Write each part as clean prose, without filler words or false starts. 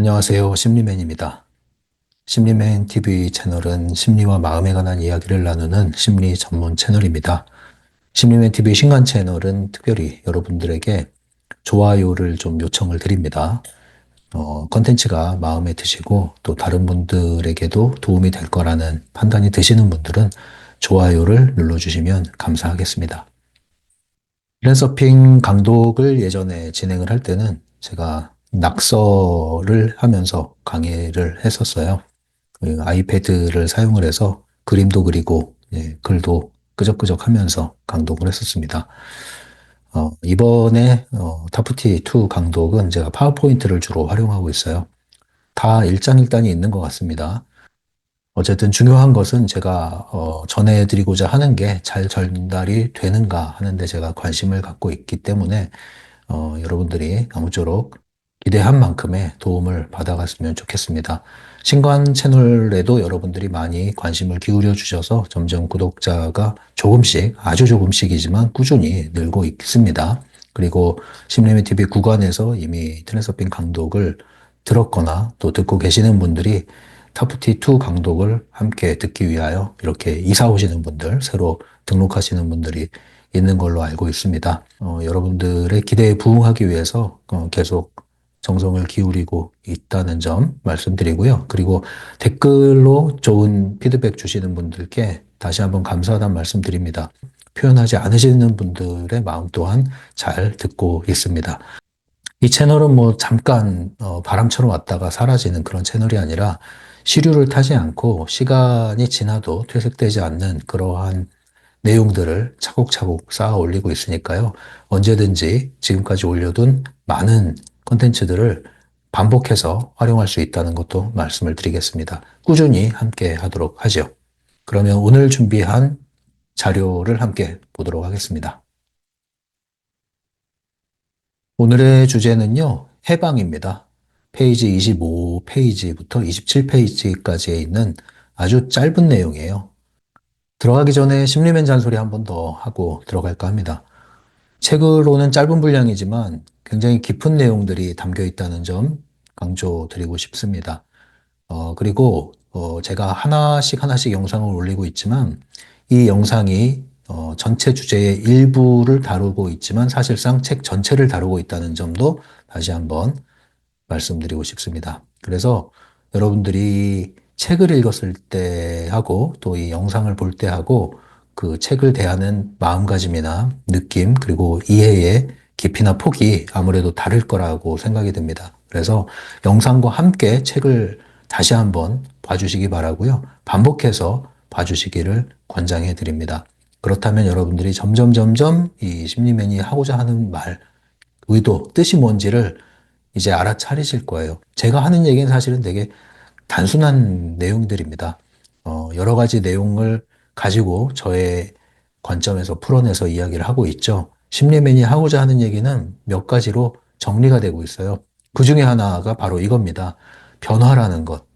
안녕하세요. 심리맨입니다. 심리맨 TV 채널은 심리와 마음에 관한 이야기를 나누는 심리 전문 채널입니다. 심리맨 TV 신간 채널은 특별히 여러분들에게 좋아요를 좀 요청을 드립니다. 컨텐츠가 마음에 드시고 또 다른 분들에게도 도움이 될 거라는 판단이 드시는 분들은 좋아요를 눌러주시면 감사하겠습니다. 프리랜서핑 강독을 예전에 진행을 할 때는 제가 낙서를 하면서 강의를 했었어요. 그 아이패드를 사용을 해서 그림도 그리고 글도 끄적끄적 하면서 강독을 했었습니다. 이번에 타프티2 강독은 제가 파워포인트를 주로 활용하고 있어요. 다 일장일단이 있는 것 같습니다. 어쨌든 중요한 것은 제가 전해드리고자 하는 게 잘 전달이 되는가 하는데 제가 관심을 갖고 있기 때문에 여러분들이 아무쪼록 기대한 만큼의 도움을 받아갔으면 좋겠습니다. 신관 채널에도 여러분들이 많이 관심을 기울여 주셔서 점점 구독자가 조금씩, 아주 조금씩이지만 꾸준히 늘고 있습니다. 그리고 심리미 TV 구간에서 이미 트랜서핑 강독을 들었거나 또 듣고 계시는 분들이 타프티2 강독을 함께 듣기 위하여 이렇게 이사 오시는 분들, 새로 등록하시는 분들이 있는 걸로 알고 있습니다. 여러분들의 기대에 부응하기 위해서 계속 정성을 기울이고 있다는 점 말씀드리고요. 그리고 댓글로 좋은 피드백 주시는 분들께 다시 한번 감사하다는 말씀드립니다. 표현하지 않으시는 분들의 마음 또한 잘 듣고 있습니다. 이 채널은 뭐 잠깐 바람처럼 왔다가 사라지는 그런 채널이 아니라 시류를 타지 않고 시간이 지나도 퇴색되지 않는 그러한 내용들을 차곡차곡 쌓아 올리고 있으니까요. 언제든지 지금까지 올려둔 많은 컨텐츠들을 반복해서 활용할 수 있다는 것도 말씀을 드리겠습니다. 꾸준히 함께 하도록 하죠. 그러면 오늘 준비한 자료를 함께 보도록 하겠습니다. 오늘의 주제는요, 해방입니다. 페이지 25페이지부터 27페이지까지에 있는 아주 짧은 내용이에요. 들어가기 전에 심리맨 잔소리 한 번 더 하고 들어갈까 합니다. 책으로는 짧은 분량이지만 굉장히 깊은 내용들이 담겨 있다는 점 강조드리고 싶습니다. 그리고 제가 하나씩 하나씩 영상을 올리고 있지만 이 영상이 전체 주제의 일부를 다루고 있지만 사실상 책 전체를 다루고 있다는 점도 다시 한번 말씀드리고 싶습니다. 그래서 여러분들이 책을 읽었을 때 하고 또 이 영상을 볼 때 하고 그 책을 대하는 마음가짐이나 느낌 그리고 이해의 깊이나 폭이 아무래도 다를 거라고 생각이 듭니다. 그래서 영상과 함께 책을 다시 한번 봐주시기 바라고요. 반복해서 봐주시기를 권장해 드립니다. 그렇다면 여러분들이 점점 이 심리맨이 하고자 하는 말, 의도, 뜻이 뭔지를 이제 알아차리실 거예요. 제가 하는 얘기는 사실은 되게 단순한 내용들입니다. 여러 가지 내용을 가지고 저의 관점에서 풀어내서 이야기를 하고 있죠. 심리맨이 하고자 하는 얘기는 몇 가지로 정리가 되고 있어요. 그 중에 하나가 바로 이겁니다. 변화라는 것.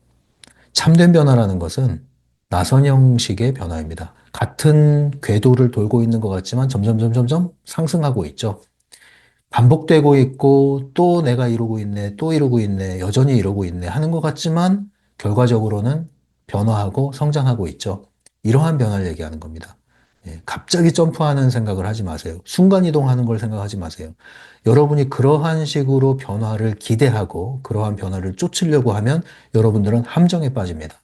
참된 변화라는 것은 나선형식의 변화입니다. 같은 궤도를 돌고 있는 것 같지만 점점 상승하고 있죠. 반복되고 있고 또 내가 이러고 있네, 또 이러고 있네, 여전히 이러고 있네 하는 것 같지만 결과적으로는 변화하고 성장하고 있죠. 이러한 변화를 얘기하는 겁니다. 갑자기 점프하는 생각을 하지 마세요. 순간이동하는 걸 생각하지 마세요. 여러분이 그러한 식으로 변화를 기대하고 그러한 변화를 쫓으려고 하면 여러분들은 함정에 빠집니다.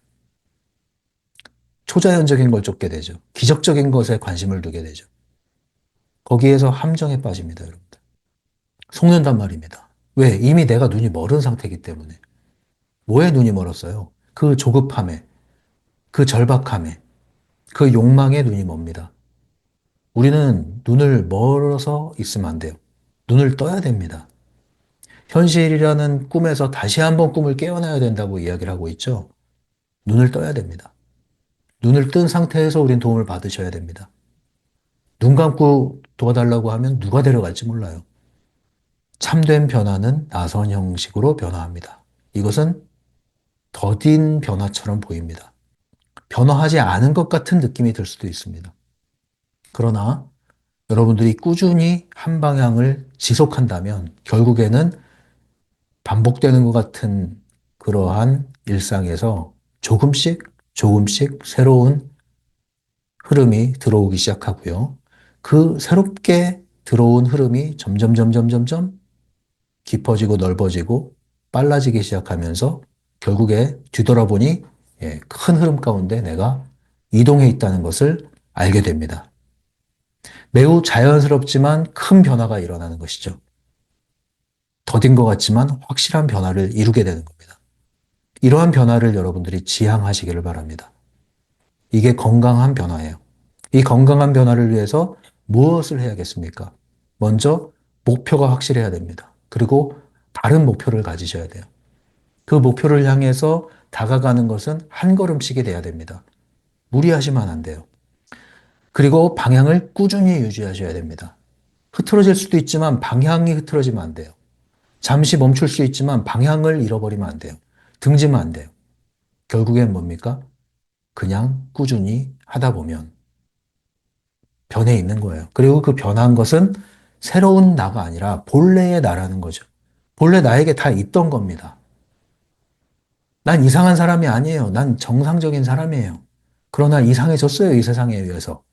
초자연적인 걸 쫓게 되죠. 기적적인 것에 관심을 두게 되죠. 거기에서 함정에 빠집니다, 여러분들. 속는단 말입니다. 왜? 이미 내가 눈이 멀은 상태이기 때문에. 뭐에 눈이 멀었어요? 그 조급함에, 그 절박함에, 그 욕망에 눈이 멉니다. 우리는 눈을 멀어서 있으면 안 돼요. 눈을 떠야 됩니다. 현실이라는 꿈에서 다시 한번 꿈을 깨어나야 된다고 이야기를 하고 있죠. 눈을 떠야 됩니다. 눈을 뜬 상태에서 우린 도움을 받으셔야 됩니다. 눈 감고 도와달라고 하면 누가 데려갈지 몰라요. 참된 변화는 나선 형식으로 변화합니다. 이것은 더딘 변화처럼 보입니다. 변화하지 않은 것 같은 느낌이 들 수도 있습니다. 그러나 여러분들이 꾸준히 한 방향을 지속한다면 결국에는 반복되는 것 같은 그러한 일상에서 조금씩 조금씩 새로운 흐름이 들어오기 시작하고요. 그 새롭게 들어온 흐름이 점점 깊어지고 넓어지고 빨라지기 시작하면서 결국에 뒤돌아보니 큰 흐름 가운데 내가 이동해 있다는 것을 알게 됩니다. 매우 자연스럽지만 큰 변화가 일어나는 것이죠. 더딘 것 같지만 확실한 변화를 이루게 되는 겁니다. 이러한 변화를 여러분들이 지향하시기를 바랍니다. 이게 건강한 변화예요. 이 건강한 변화를 위해서 무엇을 해야겠습니까? 먼저 목표가 확실해야 됩니다. 그리고 다른 목표를 가지셔야 돼요. 그 목표를 향해서 다가가는 것은 한 걸음씩이 돼야 됩니다. 무리하시면 안 돼요. 그리고 방향을 꾸준히 유지하셔야 됩니다. 흐트러질 수도 있지만 방향이 흐트러지면 안 돼요. 잠시 멈출 수 있지만 방향을 잃어버리면 안 돼요. 등지면 안 돼요. 결국엔 뭡니까? 그냥 꾸준히 하다 보면 변해 있는 거예요. 그리고 그 변한 것은 새로운 나가 아니라 본래의 나라는 거죠. 본래 나에게 다 있던 겁니다. 난 이상한 사람이 아니에요. 난 정상적인 사람이에요. 그러나 이상해졌어요, 이 세상에 의해서.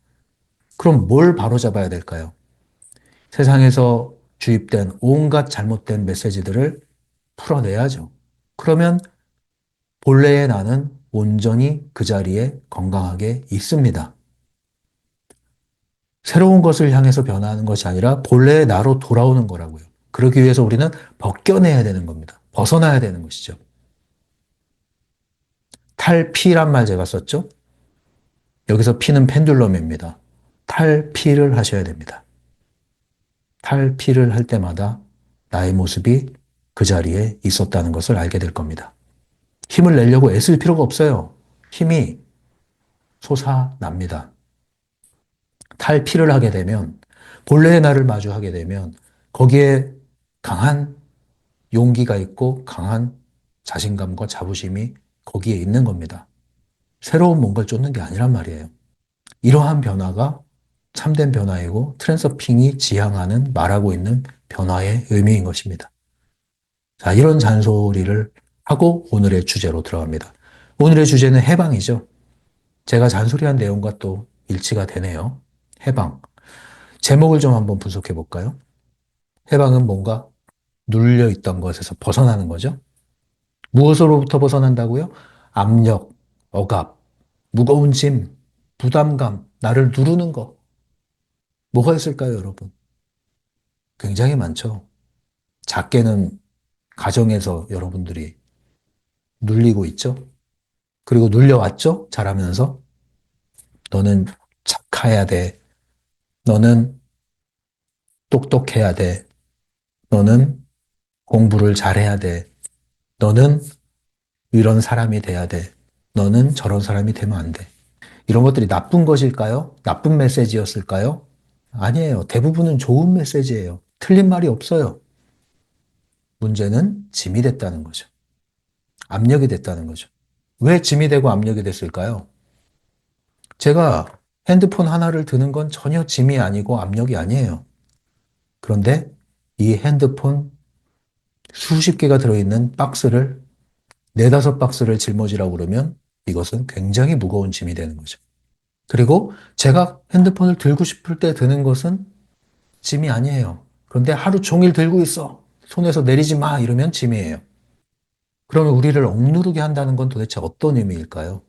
그럼 뭘 바로잡아야 될까요? 세상에서 주입된 온갖 잘못된 메시지들을 풀어내야죠. 그러면 본래의 나는 온전히 그 자리에 건강하게 있습니다. 새로운 것을 향해서 변화하는 것이 아니라 본래의 나로 돌아오는 거라고요. 그러기 위해서 우리는 벗겨내야 되는 겁니다. 벗어나야 되는 것이죠. 탈피란 말 제가 썼죠? 여기서 피는 펜듈럼입니다. 탈피를 하셔야 됩니다. 탈피를 할 때마다 나의 모습이 그 자리에 있었다는 것을 알게 될 겁니다. 힘을 내려고 애쓸 필요가 없어요. 힘이 솟아납니다. 탈피를 하게 되면, 본래의 나를 마주하게 되면, 거기에 강한 용기가 있고 강한 자신감과 자부심이 거기에 있는 겁니다. 새로운 뭔가를 쫓는 게 아니란 말이에요. 이러한 변화가 참된 변화이고 트랜서핑이 지향하는 말하고 있는 변화의 의미인 것입니다. 자, 이런 잔소리를 하고 오늘의 주제로 들어갑니다. 오늘의 주제는 해방이죠. 제가 잔소리한 내용과 또 일치가 되네요. 해방. 제목을 좀 한번 분석해 볼까요? 해방은 뭔가 눌려 있던 것에서 벗어나는 거죠. 무엇으로부터 벗어난다고요? 압력, 억압, 무거운 짐, 부담감, 나를 누르는 거. 뭐가 있을까요, 여러분? 굉장히 많죠. 작게는 가정에서 여러분들이 눌리고 있죠. 그리고 눌려왔죠. 자라면서. 너는 착해야 돼. 너는 똑똑해야 돼. 너는 공부를 잘해야 돼. 너는 이런 사람이 돼야 돼. 너는 저런 사람이 되면 안 돼. 이런 것들이 나쁜 것일까요? 나쁜 메시지였을까요? 아니에요. 대부분은 좋은 메시지예요. 틀린 말이 없어요. 문제는 짐이 됐다는 거죠. 압력이 됐다는 거죠. 왜 짐이 되고 압력이 됐을까요? 제가 핸드폰 하나를 드는 건 전혀 짐이 아니고 압력이 아니에요. 그런데 이 핸드폰 수십 개가 들어있는 박스를 네다섯 박스를 짊어지라고 그러면 이것은 굉장히 무거운 짐이 되는 거죠. 그리고 제가 핸드폰을 들고 싶을 때 드는 것은 짐이 아니에요. 그런데 하루 종일 들고 있어. 손에서 내리지 마. 이러면 짐이에요. 그러면 우리를 억누르게 한다는 건 도대체 어떤 의미일까요?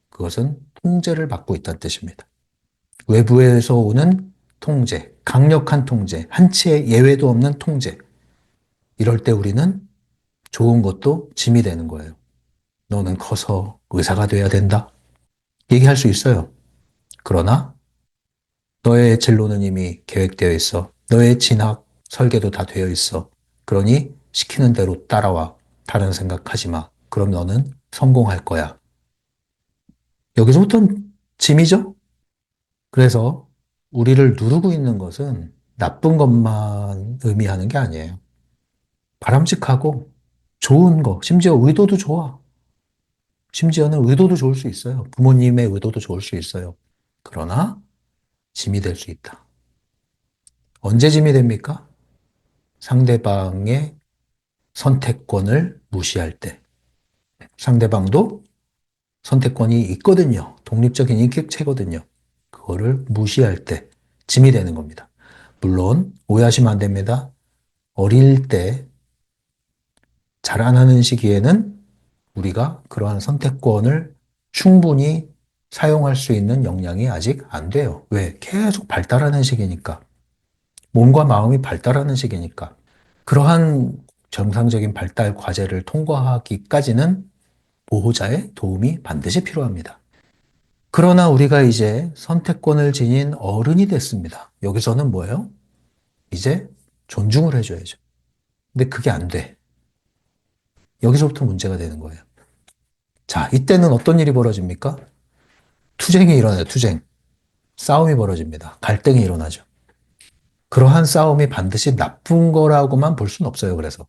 그것은 통제를 받고 있다는 뜻입니다. 외부에서 오는 통제, 강력한 통제, 한치의 예외도 없는 통제. 이럴 때 우리는 좋은 것도 짐이 되는 거예요. 너는 커서 의사가 돼야 된다. 얘기할 수 있어요. 그러나 너의 진로는 이미 계획되어 있어. 너의 진학 설계도 다 되어 있어. 그러니 시키는 대로 따라와. 다른 생각하지 마. 그럼 너는 성공할 거야. 여기서부터는 짐이죠? 그래서 우리를 누르고 있는 것은 나쁜 것만 의미하는 게 아니에요. 바람직하고 좋은 거, 심지어 의도도 좋아. 심지어는 의도도 좋을 수 있어요. 부모님의 의도도 좋을 수 있어요. 그러나 짐이 될 수 있다. 언제 짐이 됩니까? 상대방의 선택권을 무시할 때. 상대방도 선택권이 있거든요. 독립적인 인격체거든요. 그거를 무시할 때 짐이 되는 겁니다. 물론 오해하시면 안 됩니다. 어릴 때 자라나는 시기에는 우리가 그러한 선택권을 충분히 사용할 수 있는 역량이 아직 안 돼요. 왜? 계속 발달하는 시기니까. 몸과 마음이 발달하는 시기니까. 그러한 정상적인 발달 과제를 통과하기까지는 보호자의 도움이 반드시 필요합니다. 그러나 우리가 이제 선택권을 지닌 어른이 됐습니다. 여기서는 뭐예요? 이제 존중을 해줘야죠. 근데 그게 안 돼. 여기서부터 문제가 되는 거예요. 자, 이때는 어떤 일이 벌어집니까? 투쟁이 일어나요, 투쟁. 싸움이 벌어집니다. 갈등이 일어나죠. 그러한 싸움이 반드시 나쁜 거라고만 볼 수는 없어요, 그래서.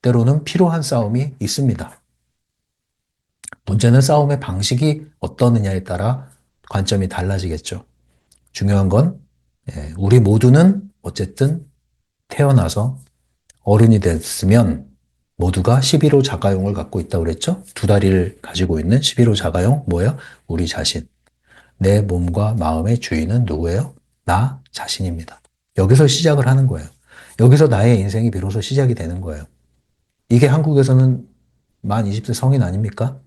때로는 필요한 싸움이 있습니다. 문제는 싸움의 방식이 어떠느냐에 따라 관점이 달라지겠죠. 중요한 건, 우리 모두는 어쨌든 태어나서 어른이 됐으면 모두가 11호 자가용을 갖고 있다고 그랬죠? 두 다리를 가지고 있는 11호 자가용, 뭐예요? 우리 자신. 내 몸과 마음의 주인은 누구예요? 나 자신입니다. 여기서 시작을 하는 거예요. 여기서 나의 인생이 비로소 시작이 되는 거예요. 이게 한국에서는 만 20세 성인 아닙니까?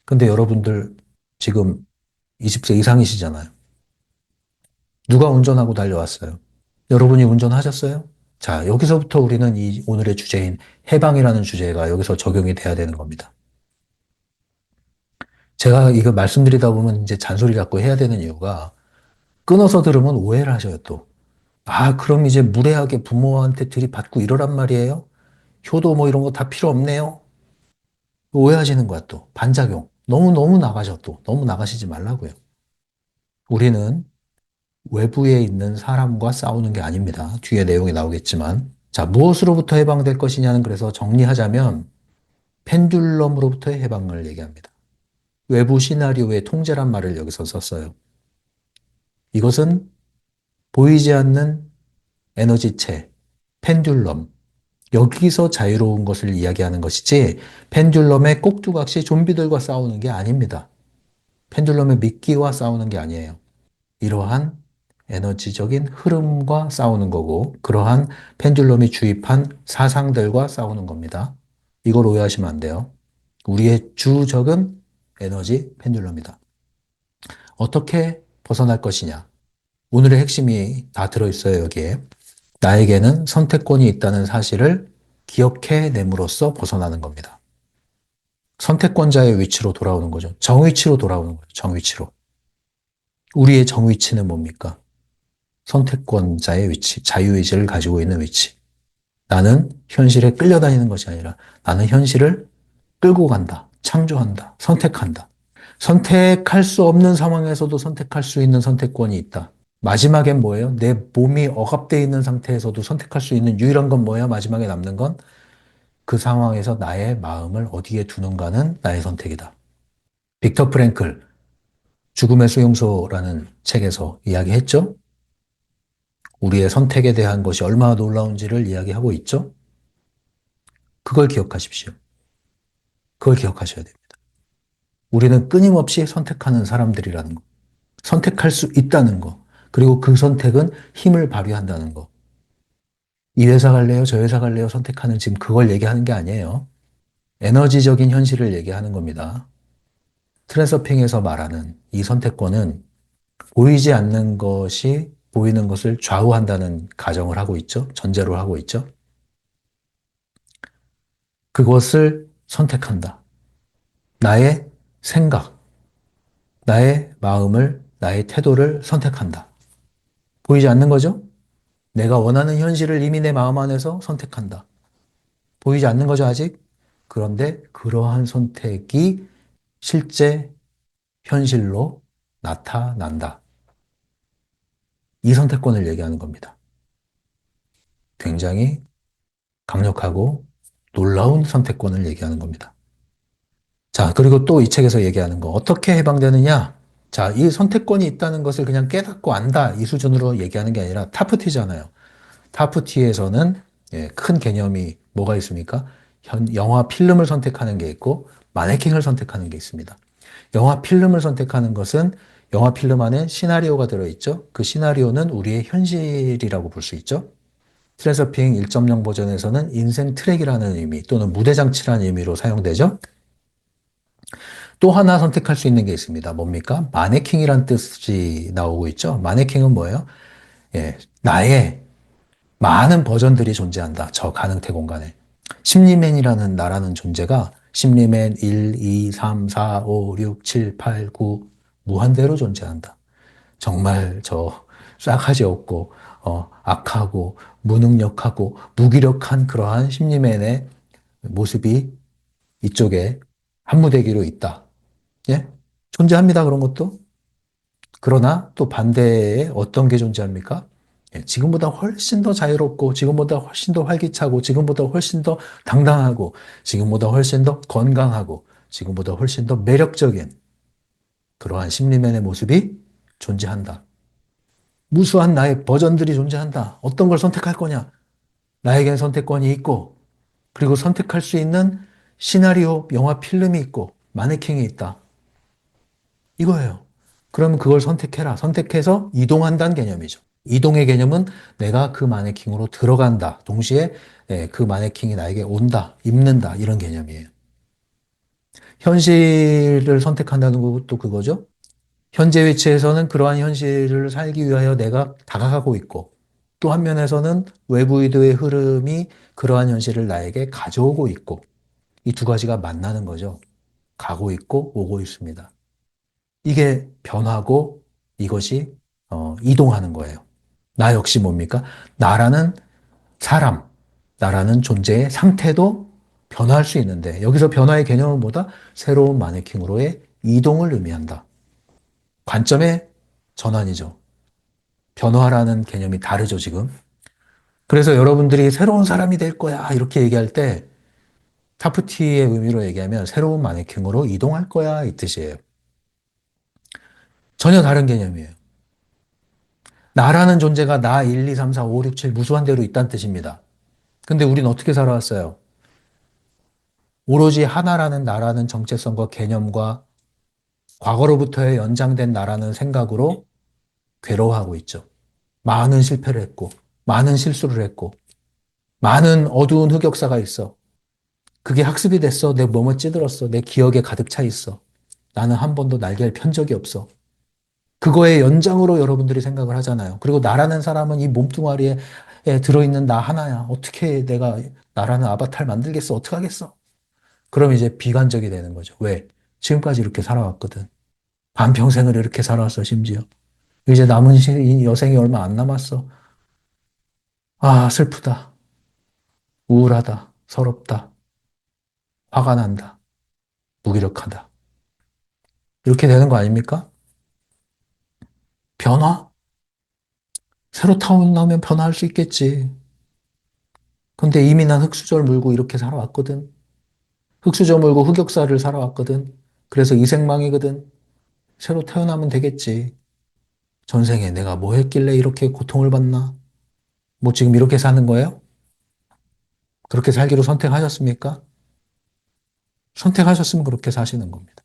근데 여러분들 지금 20세 이상이시잖아요. 누가 운전하고 달려왔어요? 여러분이 운전하셨어요? 자, 여기서부터 우리는 이 오늘의 주제인 해방이라는 주제가 여기서 적용이 돼야 되는 겁니다. 제가 이거 말씀드리다 보면 이제 잔소리 자꾸 해야 되는 이유가 끊어서 들으면 오해를 하셔요, 또. 아, 그럼 이제 무례하게 부모한테 들이받고 이러란 말이에요? 효도 뭐 이런 거 다 필요 없네요? 오해하시는 거야, 또. 반작용. 너무 나가셔, 또. 너무 나가시지 말라고요. 우리는 외부에 있는 사람과 싸우는 게 아닙니다. 뒤에 내용이 나오겠지만. 자, 무엇으로부터 해방될 것이냐는 그래서 정리하자면 펜듈럼으로부터의 해방을 얘기합니다. 외부 시나리오의 통제란 말을 여기서 썼어요. 이것은 보이지 않는 에너지체, 펜듈럼. 여기서 자유로운 것을 이야기하는 것이지 펜듈럼의 꼭두각시 좀비들과 싸우는 게 아닙니다. 펜듈럼의 미끼와 싸우는 게 아니에요. 이러한 에너지적인 흐름과 싸우는 거고 그러한 펜듈럼이 주입한 사상들과 싸우는 겁니다. 이걸 오해하시면 안 돼요. 우리의 주적은 에너지 펜듈럼이다. 어떻게 벗어날 것이냐? 오늘의 핵심이 다 들어있어요, 여기에. 나에게는 선택권이 있다는 사실을 기억해냄으로써 벗어나는 겁니다. 선택권자의 위치로 돌아오는 거죠. 정위치로 돌아오는 거죠. 정위치로. 우리의 정위치는 뭡니까? 선택권자의 위치, 자유의지를 가지고 있는 위치. 나는 현실에 끌려다니는 것이 아니라 나는 현실을 끌고 간다, 창조한다, 선택한다. 선택할 수 없는 상황에서도 선택할 수 있는 선택권이 있다. 마지막엔 뭐예요? 내 몸이 억압되어 있는 상태에서도 선택할 수 있는 유일한 건 뭐예요? 마지막에 남는 건 그 상황에서 나의 마음을 어디에 두는가는 나의 선택이다. 빅터 프랭클, 죽음의 수용소라는 책에서 이야기했죠? 우리의 선택에 대한 것이 얼마나 놀라운지를 이야기하고 있죠? 그걸 기억하십시오. 그걸 기억하셔야 됩니다. 우리는 끊임없이 선택하는 사람들이라는 거. 선택할 수 있다는 거. 그리고 그 선택은 힘을 발휘한다는 거. 이 회사 갈래요? 저 회사 갈래요? 선택하는 지금 그걸 얘기하는 게 아니에요. 에너지적인 현실을 얘기하는 겁니다. 트랜서핑에서 말하는 이 선택권은 보이지 않는 것이 보이는 것을 좌우한다는 가정을 하고 있죠. 전제로 하고 있죠. 그것을 선택한다. 나의 생각, 나의 마음을, 나의 태도를 선택한다. 보이지 않는 거죠? 내가 원하는 현실을 이미 내 마음 안에서 선택한다. 보이지 않는 거죠, 아직? 그런데 그러한 선택이 실제 현실로 나타난다. 이 선택권을 얘기하는 겁니다. 굉장히 강력하고 놀라운 선택권을 얘기하는 겁니다. 자, 그리고 또 이 책에서 얘기하는 거, 어떻게 해방되느냐? 자, 이 선택권이 있다는 것을 그냥 깨닫고 안다. 이 수준으로 얘기하는 게 아니라 타프티잖아요. 타프티에서는 큰 개념이 뭐가 있습니까? 영화 필름을 선택하는 게 있고 마네킹을 선택하는 게 있습니다. 영화 필름을 선택하는 것은 영화 필름 안에 시나리오가 들어있죠. 그 시나리오는 우리의 현실이라고 볼 수 있죠. 트레서핑 1.0 버전에서는 인생 트랙이라는 의미 또는 무대장치라는 의미로 사용되죠. 또 하나 선택할 수 있는 게 있습니다. 뭡니까? 마네킹이란 뜻이 나오고 있죠. 마네킹은 뭐예요? 예, 나의 많은 버전들이 존재한다. 저 가능태 공간에. 심리맨이라는 나라는 존재가 심리맨 1, 2, 3, 4, 5, 6, 7, 8, 9 무한대로 존재한다. 정말 저 싸가지 없고 악하고 무능력하고 무기력한 그러한 심리맨의 모습이 이쪽에 한무대기로 있다. 예? 존재합니다. 그런 것도. 그러나 또 반대에 어떤 게 존재합니까? 예, 지금보다 훨씬 더 자유롭고, 지금보다 훨씬 더 활기차고, 지금보다 훨씬 더 당당하고, 지금보다 훨씬 더 건강하고, 지금보다 훨씬 더 매력적인 그러한 심리면의 모습이 존재한다. 무수한 나의 버전들이 존재한다. 어떤 걸 선택할 거냐? 나에겐 선택권이 있고, 그리고 선택할 수 있는 시나리오, 영화 필름이 있고, 마네킹이 있다. 이거예요. 그러면 그걸 선택해라. 선택해서 이동한다는 개념이죠. 이동의 개념은 내가 그 마네킹으로 들어간다. 동시에 그 마네킹이 나에게 온다, 입는다. 이런 개념이에요. 현실을 선택한다는 것도 그거죠. 현재 위치에서는 그러한 현실을 살기 위하여 내가 다가가고 있고, 또 한 면에서는 외부 의도의 흐름이 그러한 현실을 나에게 가져오고 있고, 이 두 가지가 만나는 거죠. 가고 있고 오고 있습니다. 이게 변하고 이것이 이동하는 거예요. 나 역시 뭡니까? 나라는 사람, 나라는 존재의 상태도 변화할 수 있는데 여기서 변화의 개념은 뭐다? 새로운 마네킹으로의 이동을 의미한다. 관점의 전환이죠. 변화라는 개념이 다르죠, 지금. 그래서 여러분들이 새로운 사람이 될 거야 이렇게 얘기할 때 타프티의 의미로 얘기하면 새로운 마네킹으로 이동할 거야 이 뜻이에요. 전혀 다른 개념이에요. 나라는 존재가 나 1, 2, 3, 4, 5, 6, 7 무수한 대로 있다는 뜻입니다. 근데 우린 어떻게 살아왔어요? 오로지 하나라는 나라는 정체성과 개념과 과거로부터의 연장된 나라는 생각으로 괴로워하고 있죠. 많은 실패를 했고, 많은 실수를 했고, 많은 어두운 흑역사가 있어. 그게 학습이 됐어. 내 몸을 찌들었어. 내 기억에 가득 차 있어. 나는 한 번도 날개를 편 적이 없어. 그거의 연장으로 여러분들이 생각을 하잖아요. 그리고 나라는 사람은 이 몸뚱아리에 들어있는 나 하나야. 어떻게 내가 나라는 아바타를 만들겠어? 어떻게 하겠어? 그럼 이제 비관적이 되는 거죠. 왜? 지금까지 이렇게 살아왔거든. 반평생을 이렇게 살아왔어, 심지어. 이제 남은 이 여생이 얼마 안 남았어. 아, 슬프다. 우울하다. 서럽다. 화가 난다. 무기력하다. 이렇게 되는 거 아닙니까? 변화? 새로 타고나면 변화할 수 있겠지. 근데 이미 난 흙수저를 물고 이렇게 살아왔거든. 흙수저 물고 흑역사를 살아왔거든. 그래서 이생망이거든. 새로 태어나면 되겠지. 전생에 내가 뭐 했길래 이렇게 고통을 받나? 뭐 지금 이렇게 사는 거예요? 그렇게 살기로 선택하셨습니까? 선택하셨으면 그렇게 사시는 겁니다.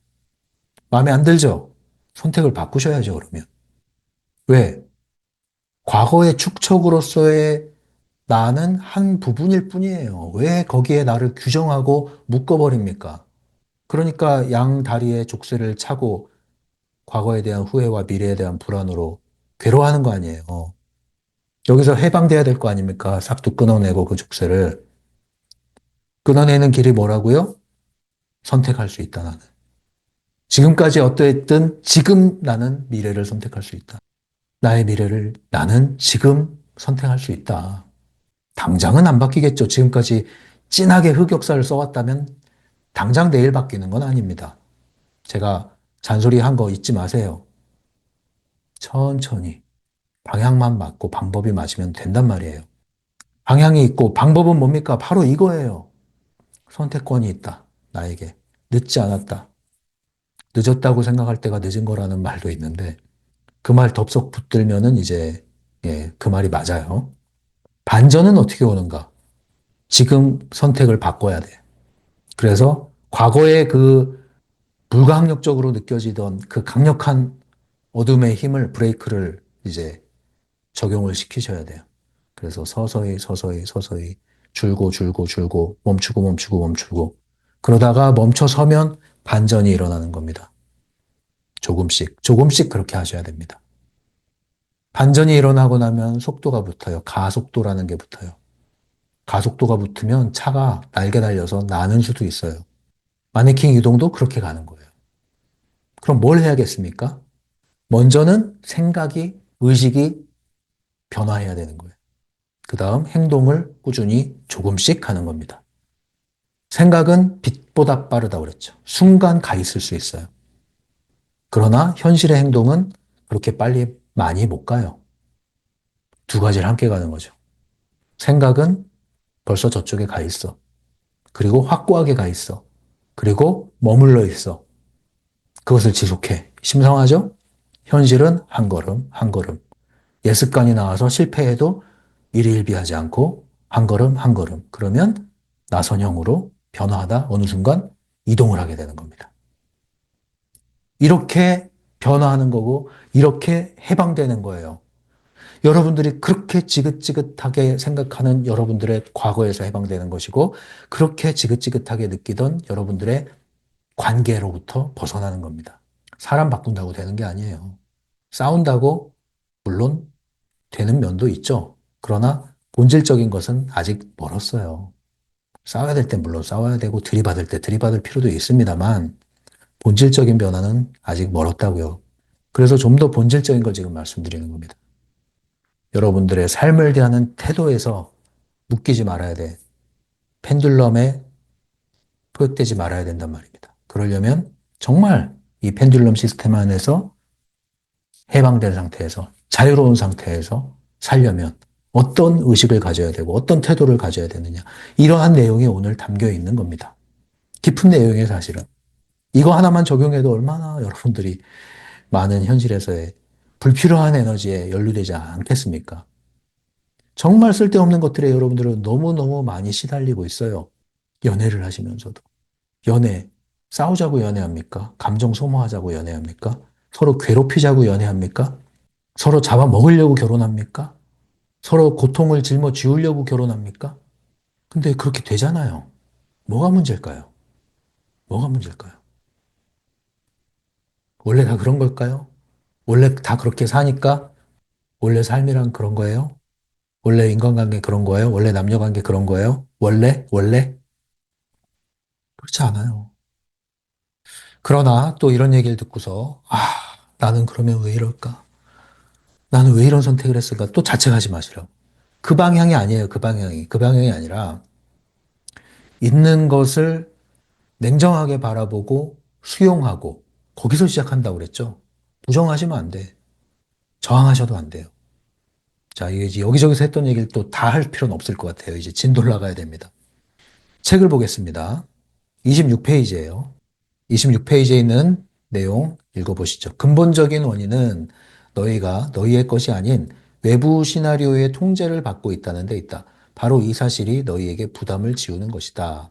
마음에 안 들죠? 선택을 바꾸셔야죠, 그러면. 왜? 과거의 축적으로서의 나는 한 부분일 뿐이에요. 왜 거기에 나를 규정하고 묶어버립니까? 그러니까 양 다리에 족쇄를 차고 과거에 대한 후회와 미래에 대한 불안으로 괴로워하는 거 아니에요. 여기서 해방돼야 될 거 아닙니까? 싹둑 끊어내고 그 족쇄를. 끊어내는 길이 뭐라고요? 선택할 수 있다, 나는. 지금까지 어떠했든 지금 나는 미래를 선택할 수 있다. 나의 미래를 나는 지금 선택할 수 있다. 당장은 안 바뀌겠죠. 지금까지 진하게 흑역사를 써왔다면 당장 내일 바뀌는 건 아닙니다. 제가 잔소리 한 거 잊지 마세요. 천천히 방향만 맞고 방법이 맞으면 된단 말이에요. 방향이 있고 방법은 뭡니까? 바로 이거예요. 선택권이 있다. 나에게. 늦지 않았다. 늦었다고 생각할 때가 늦은 거라는 말도 있는데 그 말 덥석 붙들면은 이제 그 말이 맞아요. 반전은 어떻게 오는가? 지금 선택을 바꿔야 돼. 그래서 과거에 그 불가항력적으로 느껴지던 그 강력한 어둠의 힘을 브레이크를 이제 적용을 시키셔야 돼요. 그래서 서서히 서서히 서서히 줄고 줄고 줄고 멈추고 멈추고 멈추고 그러다가 멈춰 서면 반전이 일어나는 겁니다. 조금씩 조금씩 그렇게 하셔야 됩니다. 반전이 일어나고 나면 속도가 붙어요. 가속도라는 게 붙어요. 가속도가 붙으면 차가 날개 달려서 나는 수도 있어요. 마네킹 이동도 그렇게 가는 거예요. 그럼 뭘 해야겠습니까? 먼저는 생각이, 의식이 변화해야 되는 거예요. 그 다음 행동을 꾸준히 조금씩 하는 겁니다. 생각은 빛보다 빠르다고 그랬죠. 순간 가 있을 수 있어요. 그러나 현실의 행동은 그렇게 빨리 많이 못 가요. 두 가지를 함께 가는 거죠. 생각은 벌써 저쪽에 가 있어. 그리고 확고하게 가 있어. 그리고 머물러 있어. 그것을 지속해. 심상하죠? 현실은 한 걸음, 한 걸음. 예습관이 나와서 실패해도 일희일비하지 않고 한 걸음, 한 걸음. 그러면 나선형으로 변화하다 어느 순간 이동을 하게 되는 겁니다. 이렇게 변화하는 거고, 이렇게 해방되는 거예요. 여러분들이 그렇게 지긋지긋하게 생각하는 여러분들의 과거에서 해방되는 것이고, 그렇게 지긋지긋하게 느끼던 여러분들의 관계로부터 벗어나는 겁니다. 사람 바꾼다고 되는 게 아니에요. 싸운다고 물론 되는 면도 있죠. 그러나 본질적인 것은 아직 멀었어요. 싸워야 될 땐 물론 싸워야 되고 들이받을 때 들이받을 필요도 있습니다만 본질적인 변화는 아직 멀었다고요. 그래서 좀 더 본질적인 걸 지금 말씀드리는 겁니다. 여러분들의 삶을 대하는 태도에서 묶이지 말아야 돼. 펜듈럼에 포획되지 말아야 된단 말입니다. 그러려면 정말 이 펜듈럼 시스템 안에서 해방된 상태에서 자유로운 상태에서 살려면 어떤 의식을 가져야 되고 어떤 태도를 가져야 되느냐. 이러한 내용이 오늘 담겨 있는 겁니다. 깊은 내용이에요, 사실은. 이거 하나만 적용해도 얼마나 여러분들이 많은 현실에서의 불필요한 에너지에 연루되지 않겠습니까? 정말 쓸데없는 것들에 여러분들은 너무너무 많이 시달리고 있어요. 연애를 하시면서도. 연애, 싸우자고 연애합니까? 감정 소모하자고 연애합니까? 서로 괴롭히자고 연애합니까? 서로 잡아먹으려고 결혼합니까? 서로 고통을 짊어지우려고 결혼합니까? 근데 그렇게 되잖아요. 뭐가 문제일까요? 뭐가 문제일까요? 원래 다 그런 걸까요? 원래 다 그렇게 사니까 원래 삶이란 그런 거예요? 원래 인간관계 그런 거예요? 원래 남녀관계 그런 거예요? 원래? 그렇지 않아요. 그러나 또 이런 얘기를 듣고서, 나는 그러면 왜 이럴까? 나는 왜 이런 선택을 했을까? 또 자책하지 마시라고. 그 방향이 아니에요. 그 방향이. 그 방향이 아니라 있는 것을 냉정하게 바라보고 수용하고 거기서 시작한다고 그랬죠. 부정하시면 안 돼. 저항하셔도 안 돼요. 자, 이제 여기저기서 했던 얘기를 또 다 할 필요는 없을 것 같아요. 이제 진도 올라가야 됩니다. 책을 보겠습니다. 26페이지예요. 26페이지에 있는 내용 읽어보시죠. 근본적인 원인은 너희가 너희의 것이 아닌 외부 시나리오의 통제를 받고 있다는 데 있다. 바로 이 사실이 너희에게 부담을 지우는 것이다.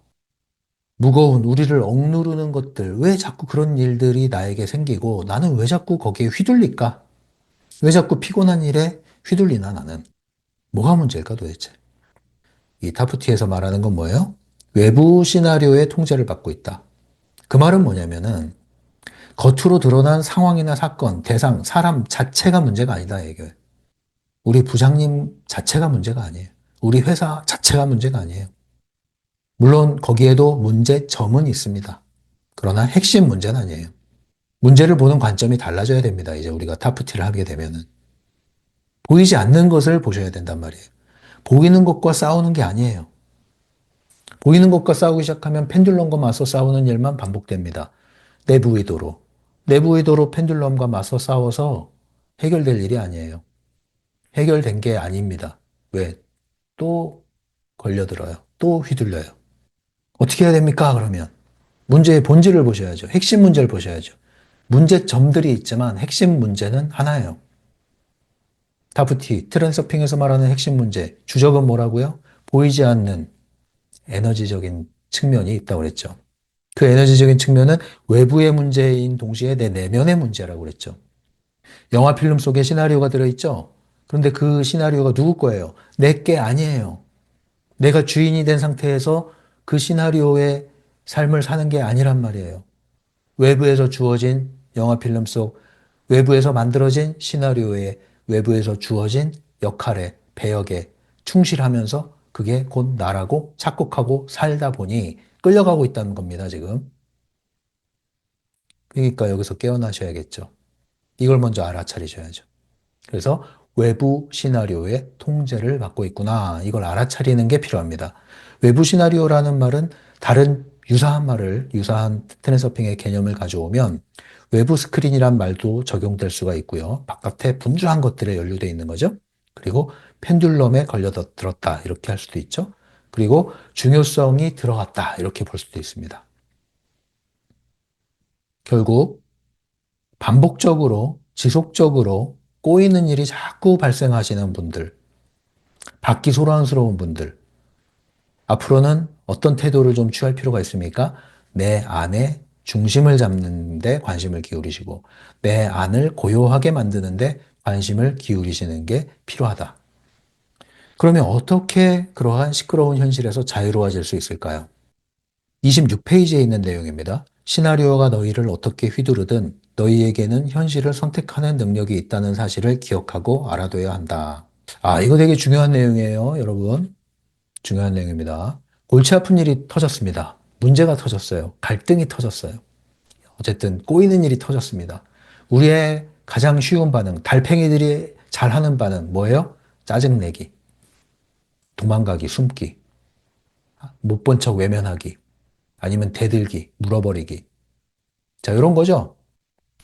무거운 우리를 억누르는 것들, 왜 자꾸 그런 일들이 나에게 생기고 나는 왜 자꾸 거기에 휘둘릴까? 왜 자꾸 피곤한 일에 휘둘리나 나는? 뭐가 문제일까 도대체? 이 타프티에서 말하는 건 뭐예요? 외부 시나리오의 통제를 받고 있다. 그 말은 뭐냐면은 겉으로 드러난 상황이나 사건, 대상, 사람 자체가 문제가 아니다 이게. 우리 부장님 자체가 문제가 아니에요. 우리 회사 자체가 문제가 아니에요. 물론 거기에도 문제점은 있습니다. 그러나 핵심 문제는 아니에요. 문제를 보는 관점이 달라져야 됩니다. 이제 우리가 타프티를 하게 되면은. 보이지 않는 것을 보셔야 된단 말이에요. 보이는 것과 싸우는 게 아니에요. 보이는 것과 싸우기 시작하면 펜듈럼과 맞서 싸우는 일만 반복됩니다. 내부 의도로. 내부 의도로 펜듈럼과 맞서 싸워서 해결될 일이 아니에요. 해결된 게 아닙니다. 왜? 또 걸려들어요. 또 휘둘려요. 어떻게 해야 됩니까? 그러면 문제의 본질을 보셔야죠. 핵심 문제를 보셔야죠. 문제점들이 있지만 핵심 문제는 하나예요. 타프티, 트랜서핑에서 말하는 핵심 문제. 주적은 뭐라고요? 보이지 않는 에너지적인 측면이 있다고 그랬죠. 그 에너지적인 측면은 외부의 문제인 동시에 내 내면의 문제라고 그랬죠. 영화 필름 속에 시나리오가 들어있죠? 그런데 그 시나리오가 누구 거예요? 내 게 아니에요. 내가 주인이 된 상태에서 그 시나리오의 삶을 사는 게 아니란 말이에요. 외부에서 주어진 영화 필름 속 외부에서 만들어진 시나리오에 외부에서 주어진 역할에 배역에 충실하면서 그게 곧 나라고 착각하고 살다 보니 끌려가고 있다는 겁니다, 지금. 그러니까 여기서 깨어나셔야겠죠. 이걸 먼저 알아차리셔야죠. 그래서 외부 시나리오의 통제를 받고 있구나. 이걸 알아차리는 게 필요합니다. 외부 시나리오라는 말은 다른 유사한 말을, 유사한 트랜서핑의 개념을 가져오면 외부 스크린이란 말도 적용될 수가 있고요. 바깥에 분주한 것들에 연루되어 있는 거죠. 그리고 펜듈럼에 걸려들었다. 이렇게 할 수도 있죠. 그리고 중요성이 들어갔다. 이렇게 볼 수도 있습니다. 결국 반복적으로, 지속적으로 꼬이는 일이 자꾸 발생하시는 분들, 받기 소란스러운 분들, 앞으로는 어떤 태도를 좀 취할 필요가 있습니까? 내 안에 중심을 잡는 데 관심을 기울이시고, 내 안을 고요하게 만드는 데 관심을 기울이시는 게 필요하다. 그러면 어떻게 그러한 시끄러운 현실에서 자유로워질 수 있을까요? 26페이지에 있는 내용입니다. 시나리오가 너희를 어떻게 휘두르든 너희에게는 현실을 선택하는 능력이 있다는 사실을 기억하고 알아둬야 한다. 아, 이거 되게 중요한 내용이에요, 여러분. 중요한 내용입니다. 골치 아픈 일이 터졌습니다. 문제가 터졌어요. 갈등이 터졌어요. 어쨌든 꼬이는 일이 터졌습니다. 우리의 가장 쉬운 반응, 달팽이들이 잘하는 반응 뭐예요? 짜증내기, 도망가기, 숨기, 못 본 척 외면하기, 아니면 대들기, 물어버리기. 자, 이런 거죠.